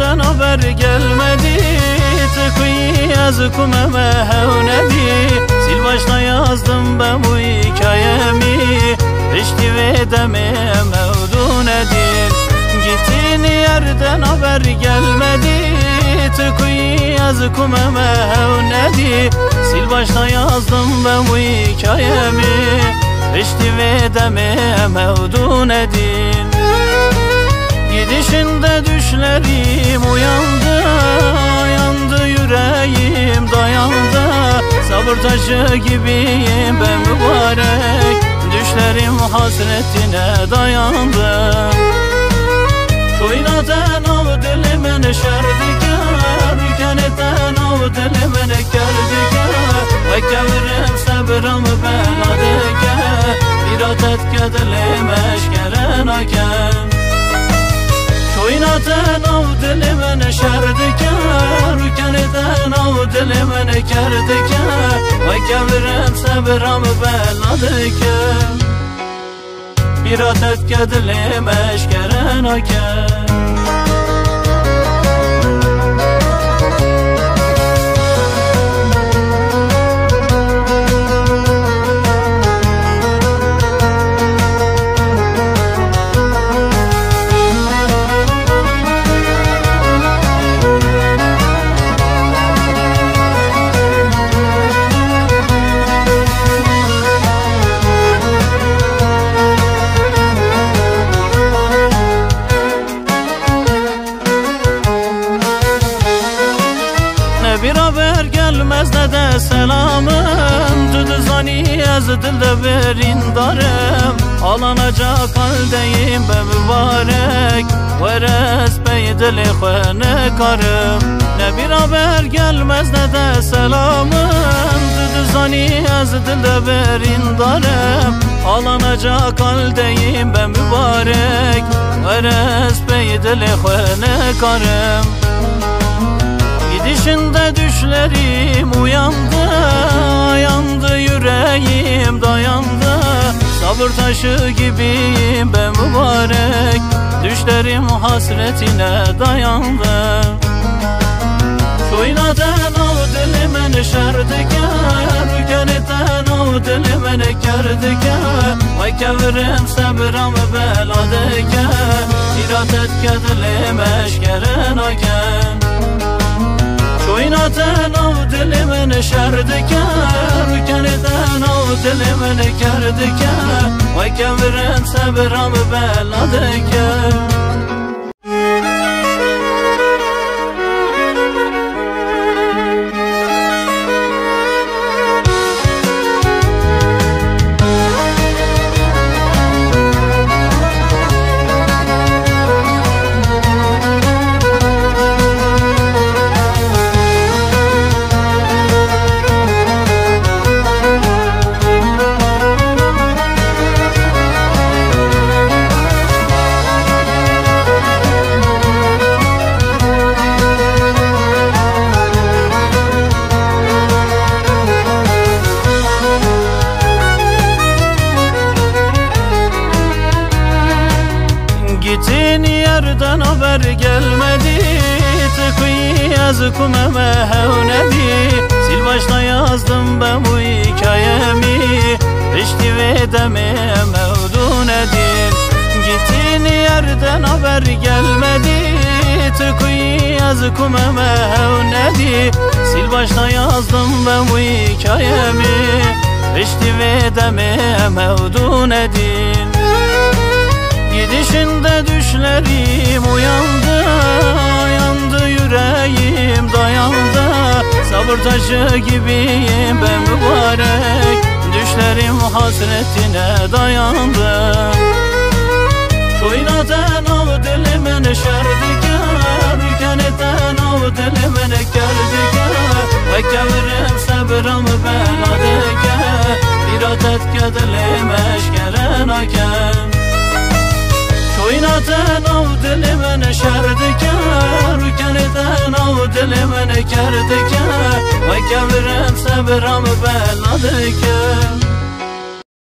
yerden haber gelmedi. Tıkı yazıkumeme hevnedi. Sil başta yazdım ben bu hikayemi. Eşti ve deme mevdun edin. Gittiğin yerden haber gelmedi. Tıkı yazıkumeme hevnedi. Sil başta yazdım ben bu hikayemi. Eşti ve deme mevdun edin. Gidişinde düşlerim uyandı. Yandı yüreğim dayandı. Sabır taşı gibiyim ben mübarek. Düşlerim hasretine dayandı. Şoynaten av dilimin şerdikar. Rükeneten av dilimin kerdikar. Ve kevirim sabırım beladikar. İratet kedilim eşkeren aken. Şoynaten av dilimin şerdikar. Rükeneten av dilimin kerdikar. Ve kevirim sabırım beladikar. Bir adet kedilim eşkeren aken. Bir haber gelmez ne de selamım. Tüdüzani yazı dilde verin darım. Alanacak haldeyim be mübarek. Veres bey dili khene karım. Ne bir haber gelmez ne de selamım. Tüdüzani yazı dilde verin darım. Alanacak haldeyim be mübarek. Veres bey dili khene karım. Gidişinde düşlerim uyandı. Yandı yüreğim dayandı. Sabır taşı gibiyim ben mübarek. Düşlerim hasretine dayandı. Şoynaten av dilimin şerdikar. Rükeneten av dilimin kerdikar. Ve kevirim sabırım beladikar. İratet kedilim eşkeren aken. Şoynaten av dilimin şerdikar. Rükeneten av dilimin kerdikar. Ve kevirim sabırım beladikar. Gittiğin yerden haber gelmedi. Tıkı yazıkumeme hevnedi. Sil başta yazdım ben bu hikayemi. Eşti ve deme mevdun edin. Gittiğin yerden haber gelmedi. Tıkı yazıkumeme hevnedi. Sil başta yazdım ben bu hikayemi. Eşti ve deme mevdun edin. Gidişinde düşlerim uyandı. Yandı yüreğim dayandı. Sabır taşı gibiyim ben mübarek. Düşlerim hasretine dayandı. Şoynaten av dilimin şerdikar. Rükeneten av dilimin kerdikar. Ve kevirim sabırım beladikar. Bir adet kedilim eşkeren aken. Şoynaten av dilimin şerdikar. Rükeneten av dilimin kerdikar. Ve kevirim sabırım beladikar.